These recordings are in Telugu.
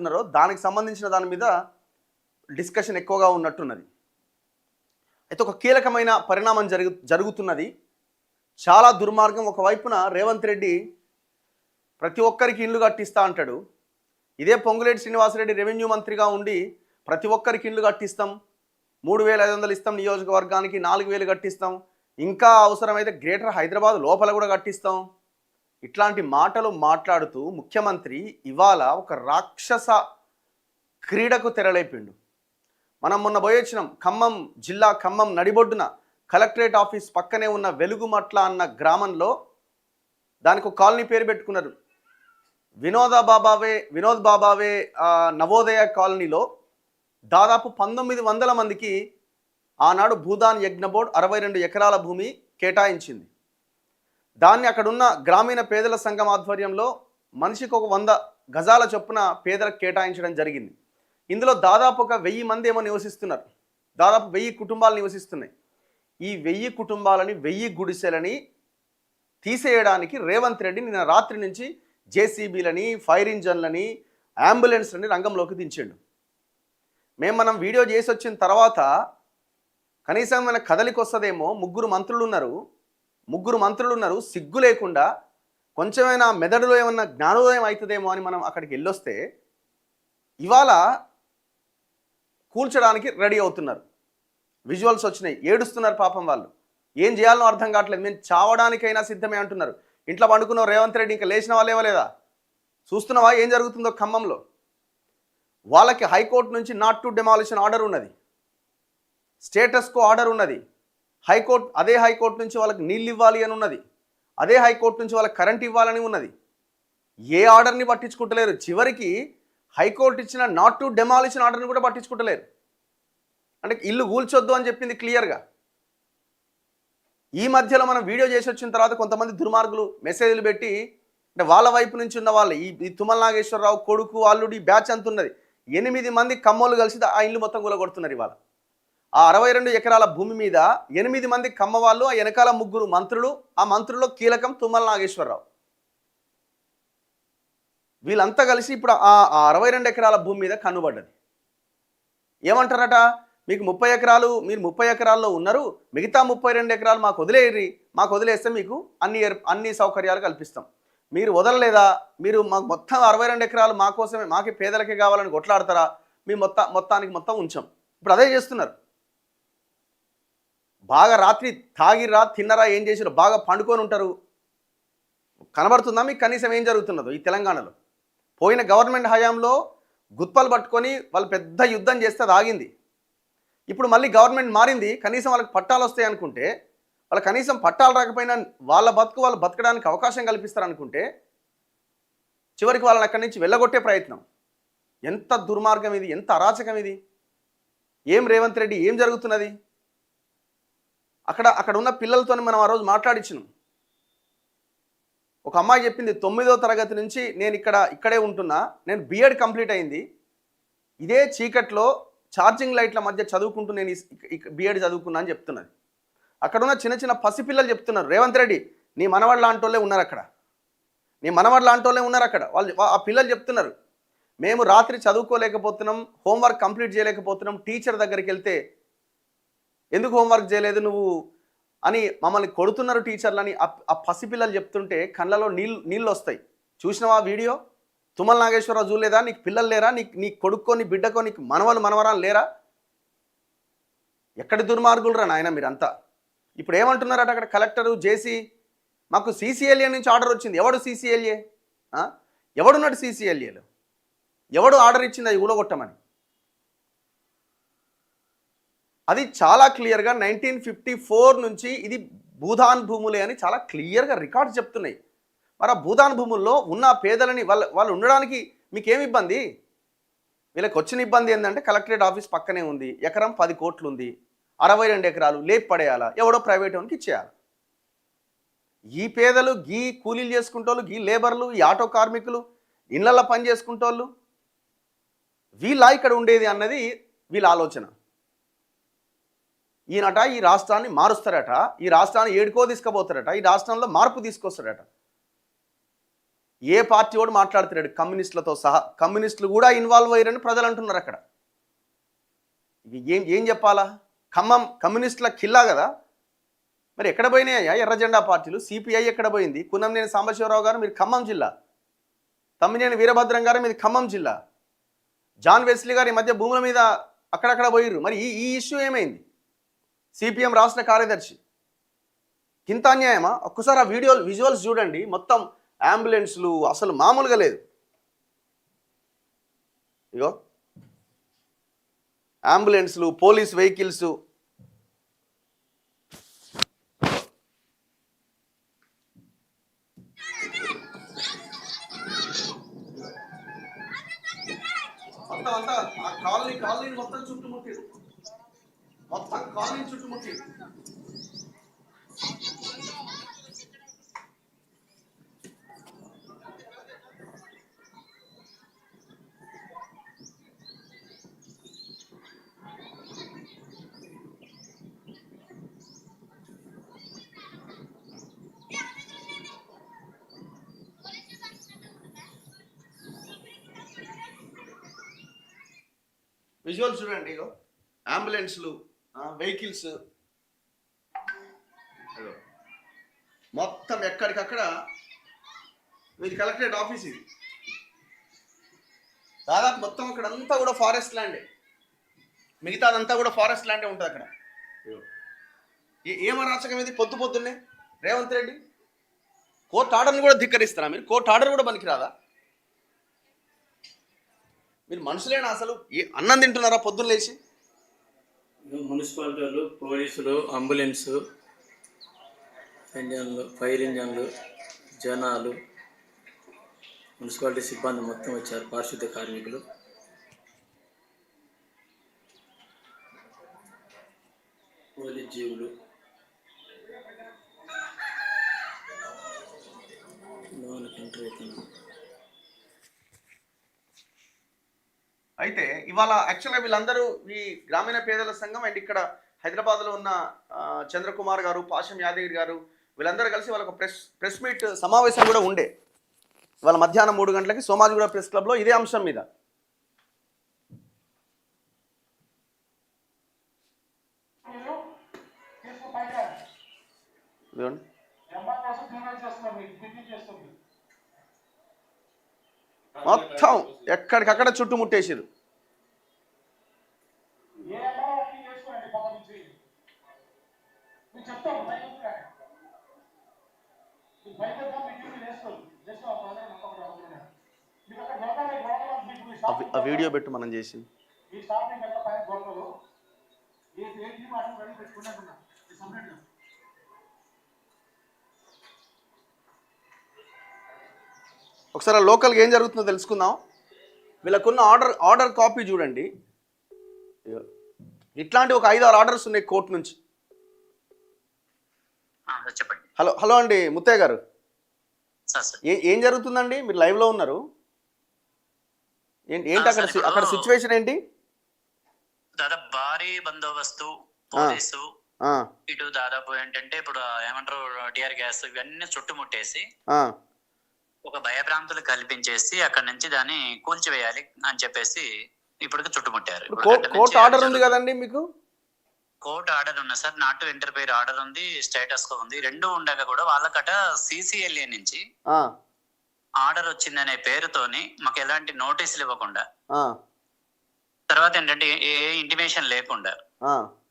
ఉన్నారో దానికి సంబంధించిన దాని మీద డిస్కషన్ ఎక్కువగా ఉన్నట్టున్నది. అయితే ఒక కీలకమైన పరిణామం జరుగుతున్నది. చాలా దుర్మార్గం. ఒకవైపున రేవంత్ రెడ్డి ప్రతి ఒక్కరికి ఇల్లు కట్టిస్తా అంటాడు. ఇదే పొంగులేటి శ్రీనివాసరెడ్డి రెవెన్యూ మంత్రిగా ఉండి ప్రతి ఒక్కరికి ఇల్లు కట్టిస్తాం, 3,500 ఇస్తాం, నియోజకవర్గానికి 4,000 కట్టిస్తాం, ఇంకా అవసరమైతే గ్రేటర్ హైదరాబాద్ లోపల కూడా కట్టిస్తాం, ఇట్లాంటి మాటలు మాట్లాడుతూ ముఖ్యమంత్రి ఇవాళ ఒక రాక్షస క్రీడకు తెరలేపిండు. మనం మొన్న పోయొచ్చినాం. ఖమ్మం జిల్లా ఖమ్మం నడిబొడ్డున కలెక్టరేట్ ఆఫీస్ పక్కనే ఉన్న వెలుగుమట్ల అన్న గ్రామంలో దానికి ఒక కాలనీ పేరు పెట్టుకున్నారు. వినోద్ బాబావే నవోదయ కాలనీలో దాదాపు 1900 మందికి ఆనాడు భూదాన్ యజ్ఞ బోర్డు 62 ఎకరాల భూమి కేటాయించింది. దాన్ని అక్కడున్న గ్రామీణ పేదల సంఘం ఆధ్వర్యంలో మనిషికి ఒక 100 గజాల చొప్పున పేదలకు కేటాయించడం జరిగింది. ఇందులో దాదాపు ఒక 1000 మంది ఏమో నివసిస్తున్నారు. దాదాపు 1000 కుటుంబాలు నివసిస్తున్నాయి. ఈ 1000 కుటుంబాలని 1000 గుడిసెలని తీసేయడానికి రేవంత్ రెడ్డి నిన్న రాత్రి నుంచి జేసీబీలని, ఫైర్ ఇంజన్లని, అంబులెన్స్లని రంగంలోకి దించాడు. మనం వీడియో చేసి వచ్చిన తర్వాత కనీసం మన కదలికి వస్తుందేమో. ముగ్గురు మంత్రులు ఉన్నారు. సిగ్గు లేకుండా కొంచెమైనా మెదడులో ఏమన్నా జ్ఞానోదయం అవుతుందేమో అని మనం అక్కడికి వెళ్ళొస్తే ఇవాళ కూల్చడానికి రెడీ అవుతున్నారు. విజువల్స్ వచ్చినాయి. ఏడుస్తున్నారు పాపం వాళ్ళు. ఏం చేయాలనో అర్థం కావట్లేదు. మేము చావడానికైనా సిద్ధమే అంటున్నారు. ఇంట్లో పండుకున్న రేవంత్ రెడ్డి ఇంకా లేచిన వాళ్ళేవో లేదా? చూస్తున్నావా ఏం జరుగుతుందో ఖమ్మంలో? వాళ్ళకి హైకోర్టు నుంచి నాట్ టు డెమాలిషన్ ఆర్డర్ ఉన్నది, స్టేటస్ కో ఆర్డర్ ఉన్నది. అదే హైకోర్టు నుంచి వాళ్ళకి నీళ్ళు ఇవ్వాలి అని ఉన్నది. అదే హైకోర్టు నుంచి వాళ్ళకి కరెంట్ ఇవ్వాలని ఉన్నది. ఏ ఆర్డర్ని పట్టించుకుంటలేరు. చివరికి హైకోర్టు ఇచ్చిన నాట్ టు డెమాలిషన్ ఆర్డర్ని కూడా పట్టించుకుంటలేరు. అంటే ఇల్లు కూల్చొద్దు అని చెప్పింది క్లియర్గా. ఈ మధ్యలో మనం వీడియో చేసి వచ్చిన తర్వాత కొంతమంది దుర్మార్గులు మెసేజ్లు పెట్టి, అంటే వాళ్ళ వైపు నుంచి ఉన్న వాళ్ళు ఈ తుమ్మల నాగేశ్వరరావు కొడుకు అల్లుడి బ్యాచ్ అంత ఉన్నది, 8 మంది కమ్మోళ్ళు కలిసి ఆ ఇల్లు మొత్తం కూలగొడుతున్నారు. ఇవాళ ఆ 62 ఎకరాల భూమి మీద 8 మంది కమ్మ వాళ్ళు, ఆ వెనకాల 3 మంత్రులు, ఆ మంత్రుల్లో కీలకం తుమ్మల నాగేశ్వరరావు. వీళ్ళంతా కలిసి ఇప్పుడు ఆ 62 ఎకరాల భూమి మీద కన్నుబడ్డది. ఏమంటారట? మీకు 30 ఎకరాలు, మీరు 30 ఎకరాల్లో ఉన్నారు, మిగతా 32 ఎకరాలు మాకు వదిలేయండి, మాకు వదిలేస్తే మీకు అన్ని సౌకర్యాలు కల్పిస్తాం. మీరు వదలలేదా? మీరు మాకు మొత్తం 62 ఎకరాలు మా కోసమే, మాకే పేదలకే కావాలని కొట్లాడతారా? మీ మొత్తానికి ఉంచాం. ఇప్పుడు అదే చేస్తున్నారు. బాగా రాత్రి తాగిర్రా, తిన్నరా, ఏం చేసారు? బాగా పండుకొని ఉంటారు. కనబడుతుందా మీకు కనీసం ఏం జరుగుతున్నదో ఈ తెలంగాణలో? పోయిన గవర్నమెంట్ హయాంలో గుత్పలు పట్టుకొని వాళ్ళు పెద్ద యుద్ధం చేస్తే అది ఆగింది. ఇప్పుడు మళ్ళీ గవర్నమెంట్ మారింది, కనీసం వాళ్ళకి పట్టాలు వస్తాయి అనుకుంటే, వాళ్ళకి కనీసం పట్టాలు రాకపోయినా వాళ్ళు బతకడానికి అవకాశం కల్పిస్తారనుకుంటే చివరికి వాళ్ళని అక్కడి నుంచి వెళ్ళగొట్టే ప్రయత్నం. ఎంత దుర్మార్గం ఇది! ఎంత అరాచకం ఇది! ఏం రేవంత్ రెడ్డి, ఏం జరుగుతున్నది? అక్కడ ఉన్న పిల్లలతో మనం ఆ రోజు మాట్లాడించినాం. ఒక అమ్మాయి చెప్పింది, 9వ తరగతి నుంచి నేను ఇక్కడే ఉంటున్నా, నేను బీఎడ్ కంప్లీట్ అయింది, ఇదే చీకట్లో ఛార్జింగ్ లైట్ల మధ్య చదువుకుంటూ నేను బీఎడ్ చదువుకున్నా అని చెప్తున్నది. అక్కడున్న చిన్న పసిపిల్లలు చెప్తున్నారు, రేవంత్ రెడ్డి నీ మనవాళ్ళ లాంటోళ్ళే ఉన్నారు అక్కడ, వాళ్ళు ఆ పిల్లలు చెప్తున్నారు, మేము రాత్రి చదువుకోలేకపోతున్నాం, హోంవర్క్ కంప్లీట్ చేయలేకపోతున్నాం, టీచర్ దగ్గరికి వెళ్తే ఎందుకు హోంవర్క్ చేయలేదు నువ్వు అని మమ్మల్ని కొడుతున్నారు టీచర్లని ఆ పసిపిల్లలు చెప్తుంటే కళ్ళలో నీళ్ళు వస్తాయి. చూసినావా వీడియో? తుమ్మల నాగేశ్వరరావు చూడలేదా? నీకు పిల్లలు లేరా? నీ కొడుక్కో, నీ బిడ్డకో, నీకు మనవరాలు లేరా? ఎక్కడి దుర్మార్గులు రా నాయన మీరంతా. ఇప్పుడు ఏమంటున్నారట అక్కడ కలెక్టరు జేసీ, మాకు సీసీఎల్ఏ నుంచి ఆర్డర్ వచ్చింది. ఎవడు సీసీఎల్ఏ? ఎవడున్నాడు సీసీఎల్ఏలో? ఎవడు ఆర్డర్ ఇచ్చింది అది ఊడగొట్టమని? అది చాలా క్లియర్గా 1954 నుంచి ఇది భూదాన్ భూములే అని చాలా క్లియర్గా రికార్డ్స్ చెప్తున్నాయి. మరి ఆ భూదాన్ భూముల్లో ఉన్న పేదలని వాళ్ళు ఉండడానికి మీకేమి ఇబ్బంది? వీళ్ళకి వచ్చిన ఇబ్బంది ఏంటంటే కలెక్టరేట్ ఆఫీస్ పక్కనే ఉంది, ఎకరం 10 కోట్లు ఉంది, 62 ఎకరాలు లేపు పడేయాలా, ఎవడో ప్రైవేట్ వానికి ఇచ్చేయాలి. ఈ పేదలు, గీ కూలీలు చేసుకుంటోళ్ళు, గీ లేబర్లు, ఈ ఆటో కార్మికులు, ఇళ్లలో పని చేసుకుంటోళ్ళు, వీళ్ళ ఇక్కడ ఉండేది అన్నది వీళ్ళ ఆలోచన. ఈయనట ఈ రాష్ట్రాన్ని మారుస్తారట, ఈ రాష్ట్రాన్ని ఏడుకో తీసుకుపోతారట, ఈ రాష్ట్రంలో మార్పు తీసుకొస్తారట. ఏ పార్టీ వాడు మాట్లాడుతున్నాడు కమ్యూనిస్టులతో సహా. కమ్యూనిస్టులు కూడా ఇన్వాల్వ్ అయ్యారని ప్రజలు అంటున్నారు అక్కడ. ఏం చెప్పాలా? ఖమ్మం కమ్యూనిస్టుల కిల్లా కదా. మరి ఎక్కడ పోయినాయ్యా ఎర్ర జెండా పార్టీలు? సిపిఐ ఎక్కడ పోయింది? కున్నంనేని సాంబశివరావు గారు మీరు ఖమ్మం జిల్లా, తమ్మినేని వీరభద్రం గారు మీది ఖమ్మం జిల్లా, జాన్ వెస్లీ గారు ఈ మధ్య భూముల మీద అక్కడక్కడ పోయిర్రు. మరి ఈ ఇష్యూ ఏమైంది? సిపిఎం రాష్ట్ర కార్యదర్శి ఇంత అన్యాయమా? ఒక్కసారి ఆ విజువల్స్ చూడండి. మొత్తం అంబులెన్స్లు అసలు మామూలుగా లేదు. ఇగో అంబులెన్స్లు, పోలీస్ వెహికల్స్. మొత్తం అంతా ఆ కాలనీ మొత్తం చుట్టుముట్టి, మొత్తం కాలనీ చుట్టుముట్టి. విజువల్స్ చూడండి. ఇగో అంబులెన్స్లు, వెహికల్స్ మొత్తం ఎక్కడికక్కడ. ఇది కలెక్టరేట్ ఆఫీస్. ఇది దాదాపు మొత్తం అక్కడ అంతా కూడా ఫారెస్ట్ ల్యాండే. మిగతాదంతా కూడా ఫారెస్ట్ ల్యాండే ఉంటుంది అక్కడ. ఏం అరాచకం ఇది? పొద్దున్నే రేవంత్ రెడ్డి కోర్టు ఆర్డర్ని కూడా ధిక్కరిస్తారా మీరు? కోర్టు ఆర్డర్ కూడా పనికిరాదా? మీరు మనుషులేనా అసలు? అన్నం తింటున్నారా పొద్దున్న లేచి? మున్సిపాలిటీలు, పోలీసులు, అంబులెన్స్, ఇంజన్లు, ఫైర్ ఇంజన్లు, జనాలు, మున్సిపాలిటీ సిబ్బంది మొత్తం వచ్చారు, పారిశుద్ధ్య కార్మికులు. పోలీస్ జీవులు లోనికి ఎంటర్ అవుతున్నారు. అయితే ఇవాళ యాక్చువల్గా వీళ్ళందరూ ఈ గ్రామీణ పేదల సంఘం అండ్ ఇక్కడ హైదరాబాద్లో ఉన్న చంద్రకుమార్ గారు, పాషం యాదగిరి గారు వీళ్ళందరూ కలిసి వాళ్ళ ఒక ప్రెస్ మీట్ సమావేశం కూడా ఉండే. వాళ్ళ మధ్యాహ్నం 3 గంటలకి సోమాజిగూడ ప్రెస్ క్లబ్లో ఇదే అంశం మీద. మొత్తం ఎక్కడికక్కడ చుట్టుముట్టేసారు. ఆ వీడియో పెట్టు మనం చేసి. ఒకసారి లోకల్గా ఏం జరుగుతుందో తెలుసుకుందాం. వీళ్ళకున్న ఆర్డర్ కాపీ చూడండి. ఇట్లాంటి ఒక 5-6 ఆర్డర్స్ ఉన్నాయి కోర్టు నుంచి. హలో అండి ముత్తయ్య గారు, ఏం జరుగుతుందండి? మీరు లైవ్లో ఉన్నారు. ఏంటి అక్కడ సిచ్యువేషన్ ఏంటి? దాదాపు భారీ బందోబస్తు, పోలీసు, ఇటు దాదాపు ఏంటంటే ఇప్పుడు ఏమంటారు టిఆర్ గ్యాస్ ఇవన్నీ చుట్టుముట్టేసి ఒక భయభ్రాంతులు కల్పించేసి అక్కడ నుంచి దాన్ని కూల్చివేయాలి అని చెప్పేసి ఇప్పటికి చుట్టుముట్టారు. కోర్టు ఆర్డర్ ఉంది కదండి మీకు? కోర్టు ఆర్డర్ ఉంది sir, not to interfere order ఉంది, స్టేటస్ కో ఉంది. రెండు ఉండగా కూడా వాళ్ళకట సిసిఎల్ఏ నుంచి ఆర్డర్ వచ్చిందనే పేరుతోని మాకు ఎలాంటి నోటీసులు ఇవ్వకుండా, తర్వాత ఏంటంటే ఏ ఇంటిమేషన్ లేకుండా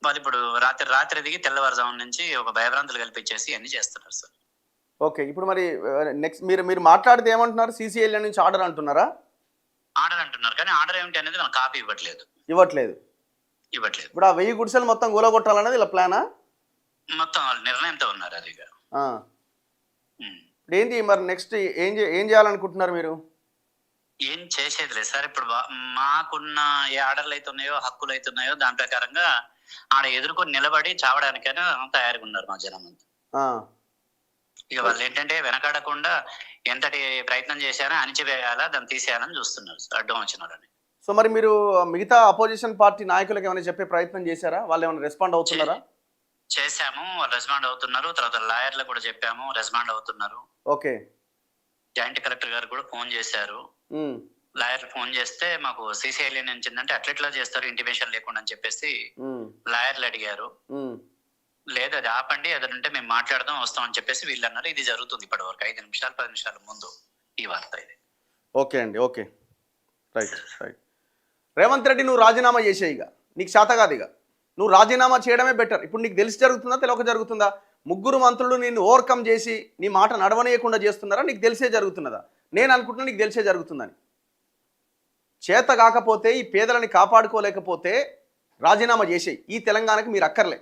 వాళ్ళు ఇప్పుడు రాత్రి దిగి తెల్లవారుజాము నుంచి ఒక భయభ్రాంతులు కల్పించేసి అన్ని చేస్తున్నారు సార్. ఓకే, ఇప్పుడు మరి నెక్స్ట్ మీరు మాట్లాడితే ఏమంటున్నారు? సిసిఎల్ఏ నుంచి ఆర్డర్ అంటున్నారా? ఆర్డర్ అంటున్నారు కానీ ఆర్డర్ ఏమిటి అనేది మనకు కాపీ ఇవ్వట్లేదు. ఇప్పుడు ఆ 1000 గుడిసెలు మొత్తం గూలగొట్టాలనేది ఇలా ప్లానా? మొత్తం వాళ్ళు నిర్ణయంతో ఉన్నారు. అది ఏంటి మరి నెక్స్ట్ ఏం చేయాలనుకుంటున్నారు మీరు? ఏం చేసేది లేదు సార్. ఇప్పుడు మాకున్న ఏ ఆర్డర్లు అయితే ఉన్నాయో, హక్కులు అయితే ఉన్నాయో దాని ప్రకారంగా ఆడ ఎదుర్కొని నిలబడి చావడానికైనా తయారుగా ఉన్నారు మా జనం అంతా. ఇక వాళ్ళు ఏంటంటే వెనకాడకుండా ఎంతటి ప్రయత్నం చేశారో అణిచివేయాలా, దాన్ని తీసేయాలని చూస్తున్నారు సార్ అడ్డం వచ్చిన వాళ్ళని. సో మరి మీరు మిగతా అపోజిషన్ పార్టీ నాయకులకు ఏమైనా చెప్పే ప్రయత్నం చేశారా? వాళ్ళు ఏమైనా రెస్పాండ్ అవుతున్నారా? చేశాము, వాళ్ళు రెస్పాండ్ అవుతున్నారు. తర్వాత లాయర్లకు కూడా చెప్పాము, రెస్పాండ్ అవుతున్నారు. ఓకే, జాయింట్ కలెక్టర్ గారు కూడా ఫోన్ చేశారు. ఉమ్, లాయర్ ఫోన్ చేస్తే మాకు సీసీఐఎల్ఏ నుంచి అంటే అట్లెట్లా చేస్తారు ఇంటిమేషన్ లేకుండా అని చెప్పేసి ఉమ్, లాయర్లు అడిగారు. ఉమ్. లేదు అది ఆపండి, అది ఉంటే మేము మాట్లాడదాం వస్తాం అని చెప్పేసి వీళ్ళు అన్నారు. ఇది జరుగుతుంది ఇప్పటి వరకు 5 నిమిషాలు 10 నిమిషాల ముందు ఈ వార్త ఇది. ఓకే అండి, okay, right right. Revanth Reddy నువ్వు రాజీనామా చేసేయి, ఇక నీకు చేత కాదు, ఇక నువ్వు రాజీనామా చేయడమే బెటర్. ఇప్పుడు నీకు తెలిసి జరుగుతుందా తెలియక జరుగుతుందా? ముగ్గురు మంత్రులు నిన్ను ఓవర్కమ్ చేసి నీ మాట నడవనీయకుండా చేస్తున్నారా? నీకు తెలిసే జరుగుతున్నదా? నేను అనుకుంటున్నా నీకు తెలిసే జరుగుతుందని. చేత కాకపోతే ఈ పేదలని కాపాడుకోలేకపోతే రాజీనామా చేసేయి. ఈ తెలంగాణకి మీరు అక్కర్లే.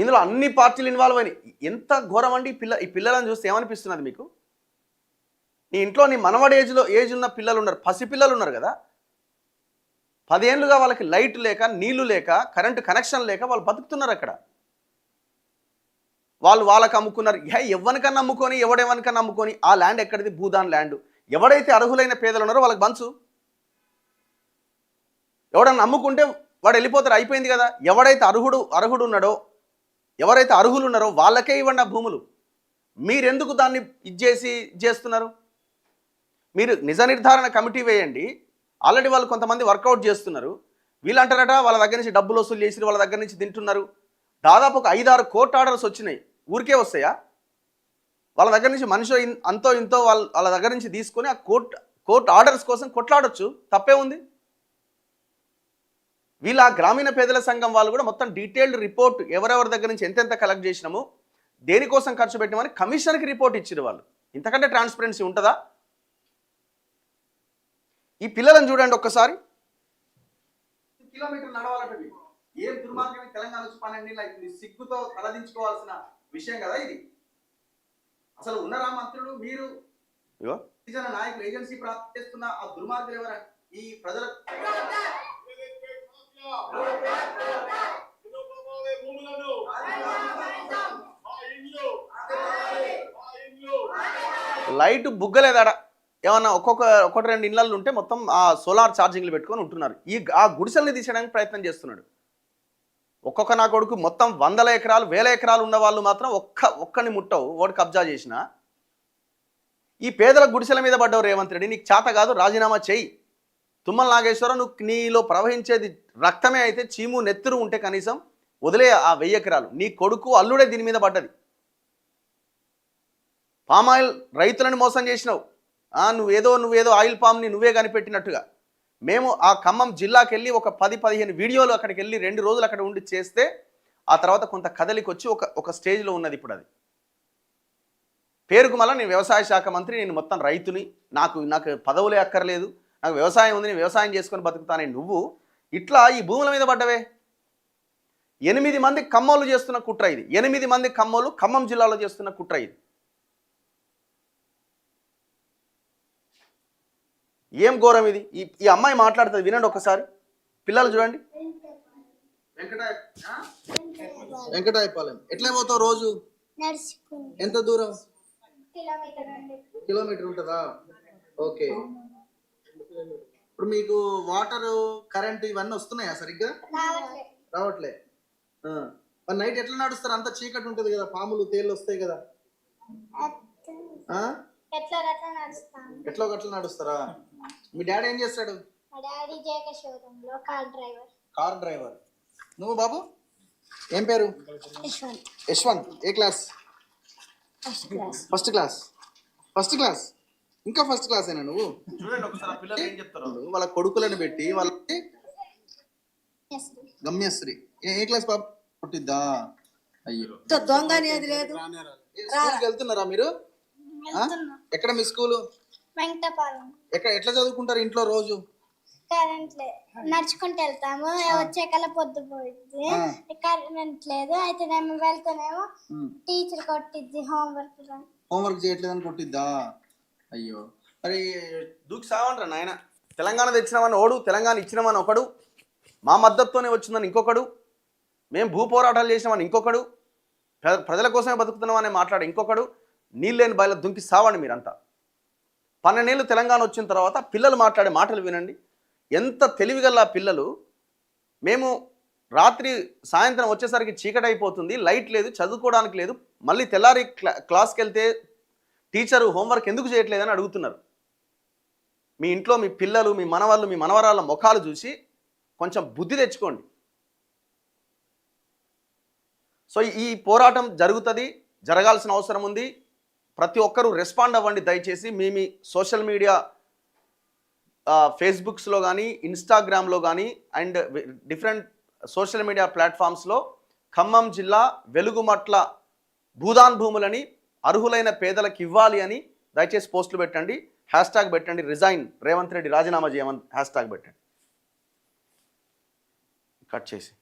ఇందులో అన్ని పార్టీలు ఇన్వాల్వ్ అయినాయి. ఎంత ఘోరం అండి ఈ పిల్లలను చూస్తే ఏమనిపిస్తున్నది మీకు? నీ ఇంట్లో నీ మనవడి ఏజ్ ఉన్న పిల్లలు ఉన్నారు, పసిపిల్లలు ఉన్నారు కదా. 10 ఏళ్ళుగా వాళ్ళకి లైట్ లేక, నీళ్లు లేక, కరెంటు కనెక్షన్ లేక వాళ్ళు బతుకుతున్నారు అక్కడ. వాళ్ళకి అమ్ముకున్నారు. ఎవరికన్నా అమ్ముకొని, ఎవడెవరికన్నా అమ్ముకొని. ఆ ల్యాండ్ ఎక్కడిది? భూదాన్ ల్యాండ్. ఎవడైతే అర్హులైన పేదలు ఉన్నారో వాళ్ళకి బంచు. ఎవడన్నా అమ్ముకుంటే వాడు వెళ్ళిపోతారు, అయిపోయింది కదా. ఎవడైతే అర్హుడు ఉన్నాడో, ఎవరైతే అర్హులు ఉన్నారో వాళ్ళకే ఇవ్వండి ఆ భూములు. మీరెందుకు దాన్ని చేస్తున్నారు? మీరు నిజ నిర్ధారణ కమిటీ వేయండి. ఆల్రెడీ వాళ్ళు కొంతమంది వర్కౌట్ చేస్తున్నారు. వీళ్ళు అంటారట వాళ్ళ దగ్గర నుంచి డబ్బులు వసూలు చేసి వాళ్ళ దగ్గర నుంచి తింటున్నారు. దాదాపు ఒక 5-6 కోర్టు ఆర్డర్స్ వచ్చినాయి. ఊరికే వస్తాయా? వాళ్ళ దగ్గర నుంచి మనిషి అంతో ఇంతో వాళ్ళ దగ్గర నుంచి తీసుకొని ఆ కోర్టు ఆర్డర్స్ కోసం కొట్లాడొచ్చు, తప్పే ఉంది. వీళ్ళ గ్రామీణ పేదల సంఘం వాళ్ళు కూడా మొత్తం డీటెయిల్డ్ రిపోర్ట్ ఎవరెవరి దగ్గర నుంచి ఎంతెంత కలెక్ట్ చేసినాము, దేనికోసం ఖర్చు పెట్టినామని కమిషనర్కి రిపోర్ట్ ఇచ్చారు వాళ్ళు. ఇంతకంటే ట్రాన్స్పరెన్సీ ఉంటుందా? ఈ పిల్లలను చూడండి ఒక్కసారి. కిలోమీటర్ నడవాలంటే ఏం దుర్మార్గం! తెలంగాణ వచ్చి 12 ఏళ్ళ సిగ్గుతో తలదించుకోవాల్సిన విషయం కదా ఇది. అసలు ఉన్నారా మంత్రులు? మీరు నాయకులు ఏజెన్సీ ప్రాప్తి చేస్తున్న ఆ దుర్మార్గులు ఎవరా? ఈ ప్రజల లైట్ బుగ్గలేదాడ ఏమన్నా ఒకటి 2 ఇళ్ళల్లో ఉంటే మొత్తం ఆ సోలార్ ఛార్జింగ్లు పెట్టుకొని ఉంటున్నారు. ఆ గుడిసెల్ని తీసేయడానికి ప్రయత్నం చేస్తున్నాడు. ఒక్కొక్క నా కొడుకు మొత్తం 100 ఎకరాలు 1000 ఎకరాలు ఉన్న వాళ్ళు మాత్రం ఒక్కని ముట్టవు. వాడు కబ్జా చేసిన ఈ పేదల గుడిసెల మీద పడ్డావు రేవంత్ రెడ్డి. నీకు చేత కాదు, రాజీనామా చేయి. తుమ్మల నాగేశ్వరరావు, నువ్వు నీలో ప్రవహించేది రక్తమే అయితే, చీము నెత్తురు ఉంటే కనీసం వదిలే ఆ 1000 ఎకరాలు. నీ కొడుకు అల్లుడే దీని మీద పడ్డది. పామాయిల్ రైతులను మోసం చేసినావు. నువ్వేదో ఆయిల్ పామ్ని నువ్వే కనిపెట్టినట్టుగా. మేము ఆ ఖమ్మం జిల్లాకి వెళ్ళి ఒక 10-15 వీడియోలు అక్కడికి వెళ్ళి 2 రోజులు అక్కడ ఉండి చేస్తే ఆ తర్వాత కొంత కదలికి వచ్చి ఒక స్టేజ్లో ఉన్నది. ఇప్పుడు అది పేరుకు మళ్ళీ నేను వ్యవసాయ శాఖ మంత్రి, నేను మొత్తం రైతుని, నాకు పదవులే అక్కర్లేదు, నాకు వ్యవసాయం ఉంది, నేను వ్యవసాయం చేసుకొని బతుకుతానే నువ్వు ఇట్లా ఈ భూముల మీద పడ్డవే. 8 మంది కమ్మోళ్ళు చేస్తున్న కుట్ర ఇది. 8 మంది కమ్మోళ్ళు ఖమ్మం జిల్లాలో చేస్తున్న కుట్ర ఇది. ఏం ఘోరం ఇది! ఈ అమ్మాయి మాట్లాడుతుంది, వినండి ఒకసారి. పిల్లలు చూడండి. వెంకటాయపాలెం ఎట్లా పోతావు రోజు? ఎంత దూరం? కిలోమీటర్ ఉంటుందా? ఓకే. ఇప్పుడు మీకు వాటర్, కరెంట్ ఇవన్నీ వస్తున్నాయా సరిగ్గా? రావట్లే. మరి నైట్ ఎట్లా నడుస్తారు? అంత చీకటి ఉంటుంది కదా, పాములు తేళ్ళు వస్తాయి కదా. ఎట్లా గట్లా నడుస్తారా? మీ డాడీ ఏం చేస్తాడు? Car driver. నువ్వు బాబు ఏం పేరు? యశ్వంత్. ఏ క్లాస్? First class. ఇంకా ఫస్ట్ క్లాస్ అయినా నువ్వు? చూడండి ఒకసారి పిల్లలు ఏం చెప్తారు. వాళ్ళ కొడుకులను పెట్టి వాళ్ళకి గమ్యశ్రీ. ఏ క్లాస్ పాప పుట్టిద్దా? అయ్యో, స్కూల్కి వెళ్తున్నారా మీరు? ఎక్కడ మీ స్కూలు? ఎట్లా చదువుకుంటారు ఇంట్లో రోజు? నడుచుకుంటూ వెళ్తాము, వచ్చే కల్లా పొద్దుపోయిద్ది. కరెంట్ లేదు, అయితే మేము వెళ్తానేమో టీచర్ కొట్టిద్ది. హోంవర్క్ చేయట్లేదని కొట్టిద్దా? అయ్యో, మరి దూకి సావంటారా నాయన. తెలంగాణ తెచ్చినామని ఓడు, తెలంగాణ ఇచ్చినామని ఒకడు, మా మద్దతుతోనే వచ్చిందని ఇంకొకడు, మేము భూ పోరాటాలు చేసినామని ఇంకొకడు, ప్రజల కోసమే బతుకుతున్నామని మాట్లాడే ఇంకొకడు. నీళ్ళేని బయలు దుంకి సావండి మీరంతా. 12 ఏళ్ళు తెలంగాణ వచ్చిన తర్వాత పిల్లలు మాట్లాడే మాటలు వినండి. ఎంత తెలివిగల పిల్లలు. మేము రాత్రి సాయంత్రం వచ్చేసరికి చీకటి అయిపోతుంది, లైట్ లేదు, చదువుకోవడానికి లేదు, మళ్ళీ తెల్లారి క్లాస్కి వెళ్తే టీచరు హోంవర్క్ ఎందుకు చేయట్లేదని అడుగుతున్నారు. మీ ఇంట్లో మీ పిల్లలు, మీ మనవాళ్ళు, మీ మనవరాళ్ళ ముఖాలు చూసి కొంచెం బుద్ధి తెచ్చుకోండి. సో ఈ పోరాటం జరుగుతుంది, జరగాల్సిన అవసరం ఉంది. ప్రతి ఒక్కరూ రెస్పాండ్ అవ్వండి దయచేసి. మీ సోషల్ మీడియా ఫేస్బుక్స్లో కానీ, ఇన్స్టాగ్రామ్లో కానీ అండ్ డిఫరెంట్ సోషల్ మీడియా ప్లాట్ఫామ్స్లో ఖమ్మం జిల్లా వెలుగుమట్ల భూదాన్ భూములని అర్హులైన పేదలకు ఇవ్వాలి అని దయచేసి పోస్టులు పెట్టండి, హ్యాష్ట్యాగ్ పెట్టండి, రిజైన్ రేవంత్ రెడ్డి రాజీనామా చేయమని హ్యాష్ట్యాగ్ పెట్టండి. కట్ చేసి